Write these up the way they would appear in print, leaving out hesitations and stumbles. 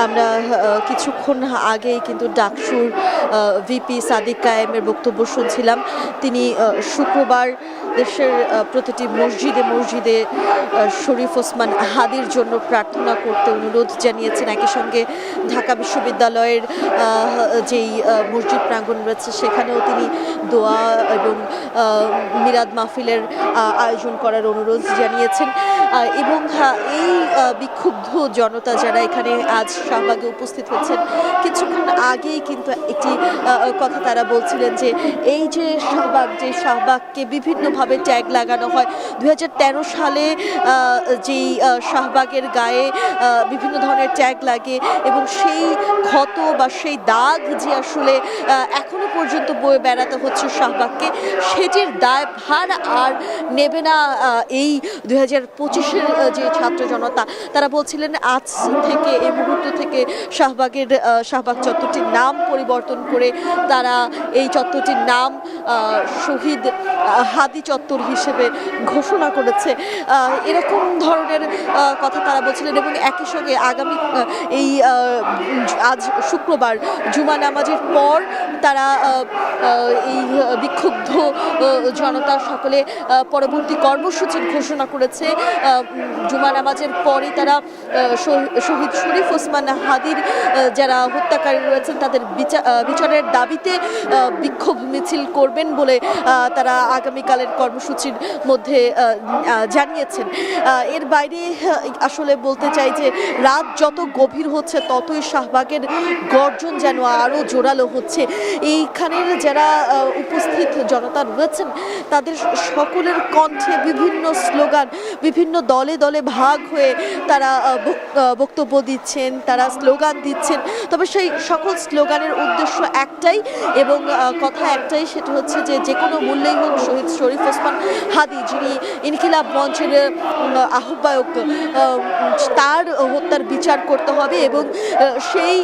আমরা কিছুক্ষণ আগেই কিন্তু ডাকসুর ভিপি সাদিক কায়েমের বক্তব্য শুনছিলাম। তিনি শুক্রবার দেশের প্রতিটি মসজিদে মসজিদে শরীফ ওসমান হাদির জন্য প্রার্থনা করতে অনুরোধ জানিয়েছেন। একই সঙ্গে ঢাকা বিশ্ববিদ্যালয়ের যেই মসজিদ প্রাঙ্গণ রয়েছে সেখানেও তিনি দোয়া এবং মিলাদ মাহফিলের আয়োজন করার অনুরোধ জানিয়েছেন। এবং এই বিক্ষুব্ধ জনতা যারা এখানে আজ শাহবাগে উপস্থিত হয়েছেন, কিছুক্ষণ আগেই কিন্তু একটি কথা তারা বলছিলেন যে এই যে শাহবাগকে বিভিন্নভাবে ট্যাগ লাগানো হয়। 2013 সালে যেই শাহবাগের গায়ে বিভিন্ন ধরনের ট্যাগ লাগে এবং সেই ক্ষত বা সেই দাগ যে আসলে এখনো পর্যন্ত বয়ে বেড়াতে হচ্ছে শাহবাগকে, সেটির দায়ভার আর নেবে না এই 2025-এর যে ছাত্র জনতা। তারা বলছিলেন আজ থেকে, এই মুহূর্ত থেকে শাহবাগ চত্বরটির নাম পরিবর্তন করে তারা এই চত্বরটির নাম শহীদ হাদি চত্বর হিসেবে ঘোষণা করেছে। এরকম ধরনের কথা তারা বলছিলেন এবং একই সঙ্গে আগামী আজ শুক্রবার জুমা নামাজের পর তারা এই বিক্ষুব্ধ জনতা সকলে পরবর্তী কর্মসূচির ঘোষণা করেছে। জুমা নামাজের পরে তারা শহীদ শরীফ ওসমান হাদির যারা হত্যাকারী রয়েছেন তাদের বিচারের দাবিতে বিক্ষোভ মিছিল করবেন বলে তারা আগামীকালের কর্মসূচির মধ্যে জানিয়েছেন। এর বাইরে আসলে বলতে চাই যে রাত যত গভীর হচ্ছে ততই শাহবাগের গর্জন যেন আরও জোরালো হচ্ছে। এইখানের যারা উপস্থিত জনতা রয়েছেন তাদের সকলের কণ্ঠে বিভিন্ন স্লোগান, বিভিন্ন দলে দলে ভাগ হয়ে তারা বক্তব্য দিচ্ছেন, তারা স্লোগান দিচ্ছেন। তবে সেই সকল স্লোগানের উদ্দেশ্য একটাই এবং কথা একটাই, সেটা হচ্ছে যে কোনো মূল্যেই হোক শহীদ শরীফ ওসমান হাদি, যিনি ইনকিলাব মঞ্চের আহ্বায়ক, তার হত্যার বিচার করতে হবে এবং সেই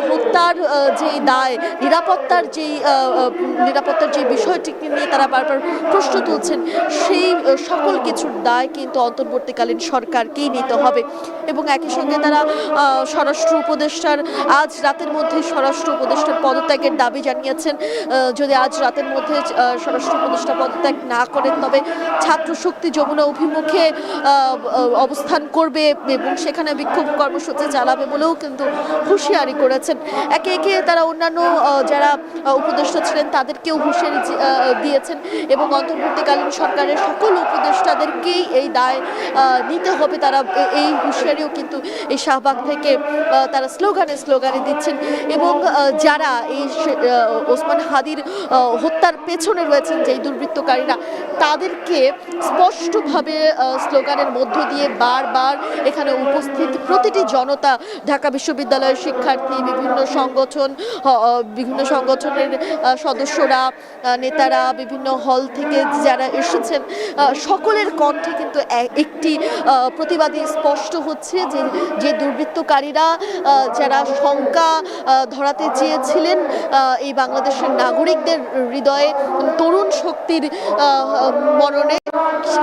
হত্যার যে দায়, নিরাপত্তার যে বিষয়টিকে নিয়ে তারা বারবার প্রশ্ন তুলছেন, সেই সকল কিছুর দায় কিন্তু অন্তর্বর্তীকালীন সরকারকেই নিতে হবে। এবং একই সঙ্গে তারা স্বরাষ্ট্র উপদেষ্টার আজ রাতের মধ্যে স্বরাষ্ট্র উপদেষ্টার পদত্যাগের দাবি জানিয়েছেন। যদি আজ রাতের মধ্যে স্বরাষ্ট্র উপদেষ্টা পদত্যাগ না করেন তবে ছাত্র শক্তি যমুনা অভিমুখে অবস্থান করবে এবং সেখানে বিক্ষোভ কর্মসূচি চালাবে বলেও কিন্তু হুঁশিয়ারি করেছেন। একে একে তারা অন্যান্য যারা উপদেষ্টা ছিলেন তাদেরকেও হুঁশিয়ারি দিয়েছেন এবং অন্তর্বর্তীকালীন সরকারের সকল উপদেষ্টাদেরকেই এই দায় নিতে হবে। তারা এই হুঁশিয়ারিও কিন্তু এই শাহবাগ থেকে তারা স্লোগানে দিচ্ছেন এবং যারা এই ওসমান হাদির হত্যার পেছনে রয়েছেন যেই দুর্বৃত্তকারীরা, তাদেরকে স্পষ্টভাবে স্লোগানের মধ্য দিয়ে বারবার এখানে উপস্থিত প্রতিটি জনতা, ঢাকা বিশ্ববিদ্যালয়ের শিক্ষার্থী, বিভিন্ন সংগঠনের সদস্যরা, নেতারা, বিভিন্ন হল থেকে যারা এসেছেন, সকলের কণ্ঠে কিন্তু একটি প্রতিবাদী স্পষ্ট হচ্ছে যে দুর্বৃত্তকারীরা যারা শঙ্কা ধরাতে চেয়েছিলেন এই বাংলাদেশের নাগরিকদের হৃদয়ে, তরুণ শক্তির মননে,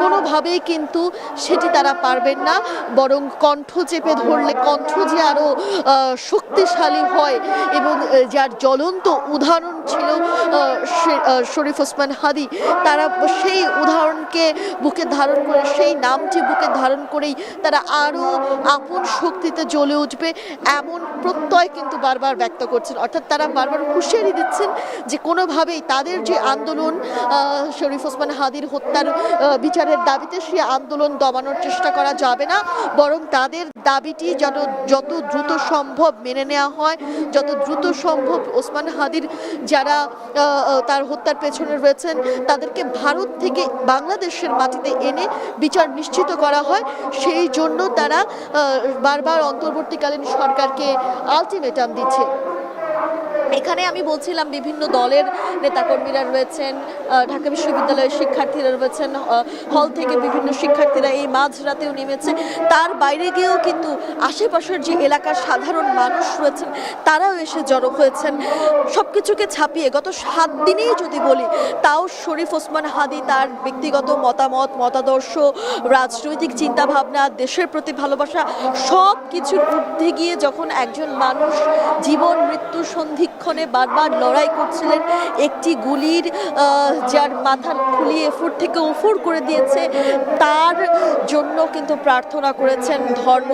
কোনোভাবেই কিন্তু সেটি তারা পারবেন না। বরং কণ্ঠ চেপে ধরলে কণ্ঠ যে আরও শক্তিশালী হয় এবং যার জ্বলন্ত উদাহরণ ছিল শরীফ ওসমান হাদি, তারা সেই উদাহরণকে বুকে ধারণ করে, সেই নামটি বুকে ধারণ করেই তারা আরও আপন শক্তিতে জ্বলে উঠবে, এমন প্রত্যয় কিন্তু বারবার ব্যক্ত করছেন। অর্থাৎ তারা বারবার হুঁশিয়ারি দিচ্ছেন যে কোনোভাবেই তাদের যে আন্দোলন শরীফ ওসমান হাদির হত্যার বিচারের দাবিতে, সেই আন্দোলন দমানোর চেষ্টা করা যাবে না, বরং তাদের দাবিটি যেন যত দ্রুত সম্ভব মেনে নেওয়া হয়, যত দ্রুত সম্ভব ওসমান হাদির যারা তার হত্যার পেছনে রয়েছেন তাদেরকে ভারত থেকে বাংলাদেশের মাটিতে এনে বিচার নিশ্চিত করা হয়। সেই জন্য তারা বারবার অন্তর্বর্তীকালীন সরকারকে আলটিমেটাম দিচ্ছে। এখানে আমি বলছিলাম বিভিন্ন দলের নেতাকর্মীরা রয়েছেন, ঢাকা বিশ্ববিদ্যালয়ের শিক্ষার্থীরা রয়েছেন, হল থেকে বিভিন্ন শিক্ষার্থীরা এই মাঝরাতেও নেমেছে। তার বাইরে গিয়েও কিন্তু আশেপাশের যে এলাকার সাধারণ মানুষ রয়েছেন তারাও এসে জড়ো হয়েছেন। সব কিছুকে ছাপিয়ে গত 7 দিনেই যদি বলি, তাও শরীফ ওসমান হাদী তার ব্যক্তিগত মতামত, মতাদর্শ, রাজনৈতিক চিন্তাভাবনা, দেশের প্রতি ভালোবাসা সব কিছুর ঊর্ধ্বে গিয়ে যখন একজন মানুষ জীবন মৃত্যু সন্ধিক্ষণে বারবার লড়াই করছিলেন, একটি গুলির যার মাথা খুলিয়ে এফুর থেকে উফুর করে দিয়েছে, তার জন্য কিন্তু প্রার্থনা করেছেন ধর্ম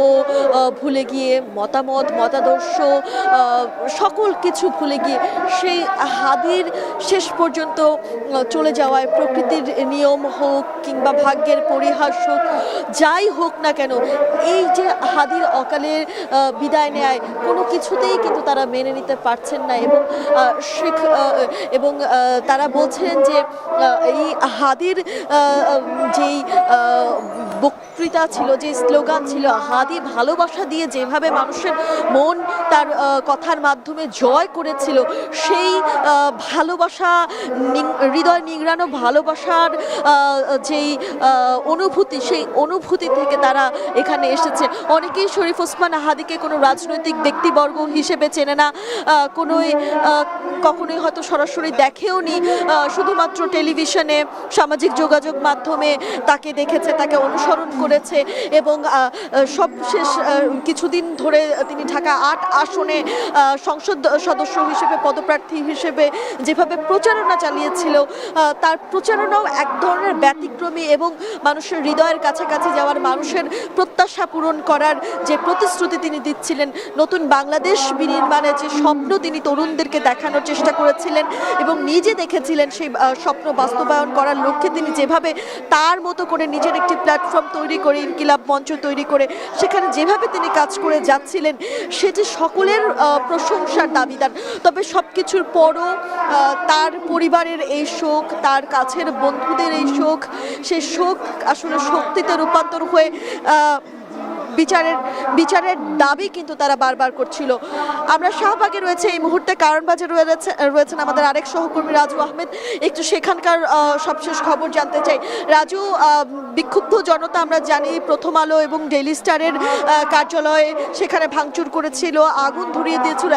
ভুলে গিয়ে, মতামত, মতাদর্শ সকল কিছু ভুলে গিয়ে সেই হাদীর শেষ পর্যন্ত চলে যাওয়ায় প্রকৃতির নিয়ম হোক কিংবা ভাগ্যের পরিহাস হোক, যাই হোক না কেন, এই যে হাদীর অকালে বিদায় নেয় কোনো কিছুতেই কিন্তু তারা মেনে নিতে পারছেন না। এবং তারা বলছেন যে এই হাদীর যেই বক্তৃতা ছিল, যে স্লোগান ছিল, হাদী ভালোবাসা দিয়ে যেভাবে মানুষের মন তার কথার মাধ্যমে জয় করেছিল, সেই ভালোবাসা, হৃদয় নিংড়ানো ভালোবাসার যেই অনুভূতি, সেই অনুভূতি থেকে তারা এখানে এসেছে। অনেকেই শরীফ ওসমান হাদীকে কোনো রাজনৈতিক ব্যক্তিবর্গ হিসেবে চেনে না, কখনোই হয়তো সরাসরি দেখেও নি, শুধুমাত্র টেলিভিশনে, সামাজিক যোগাযোগ মাধ্যমে তাকে দেখেছে, তাকে অনুসরণ করেছে। এবং সবশেষ কিছুদিন ধরে তিনি ঢাকা 8 আসনে সংসদ সদস্য হিসেবে, পদপ্রার্থী হিসেবে যেভাবে প্রচারণা চালিয়েছিল, তার প্রচারণাও এক ধরনের ব্যতিক্রমী এবং মানুষের হৃদয়ের কাছাকাছি যাওয়ার, মানুষের প্রত্যাশা পূরণ করার যে প্রতিশ্রুতি তিনি দিচ্ছিলেন, নতুন বাংলাদেশ বিনির্মাণের যে স্বপ্ন তিনি তরুণদেরকে দেখানোর চেষ্টা করেছিলেন এবং নিজে দেখেছিলেন, সেই স্বপ্ন বাস্তবায়ন করার লক্ষ্যে তিনি যেভাবে তার মতো করে নিজের একটি প্ল্যাটফর্ম তৈরি করে, ইনকিলাব মঞ্চ তৈরি করে সেখানে যেভাবে তিনি কাজ করে যাচ্ছিলেন, সেটি সকলের প্রশংসার দাবিদার। তবে সব কিছুর পরও তার পরিবারের এই শোক, তার কাছের বন্ধুদের এই শোক, সেই শোক আসলে শক্তিতে রূপান্তর হয়ে বিচারের দাবি কিন্তু তারা বারবার করছিল। আমরা শাহবাগে রয়েছে এই মুহূর্তে, কারণবাজারে রয়েছেন আমাদের আরেক সহকর্মী রাজু আহমেদ। একটু সেখানকার সবশেষ খবর জানতে চাই। রাজু, বিক্ষুব্ধ জনতা আমরা জানি প্রথম আলো এবং ডেইলি স্টারের কার্যালয়ে সেখানে ভাঙচুর করেছিল, আগুন ধরিয়ে দিয়েছিল।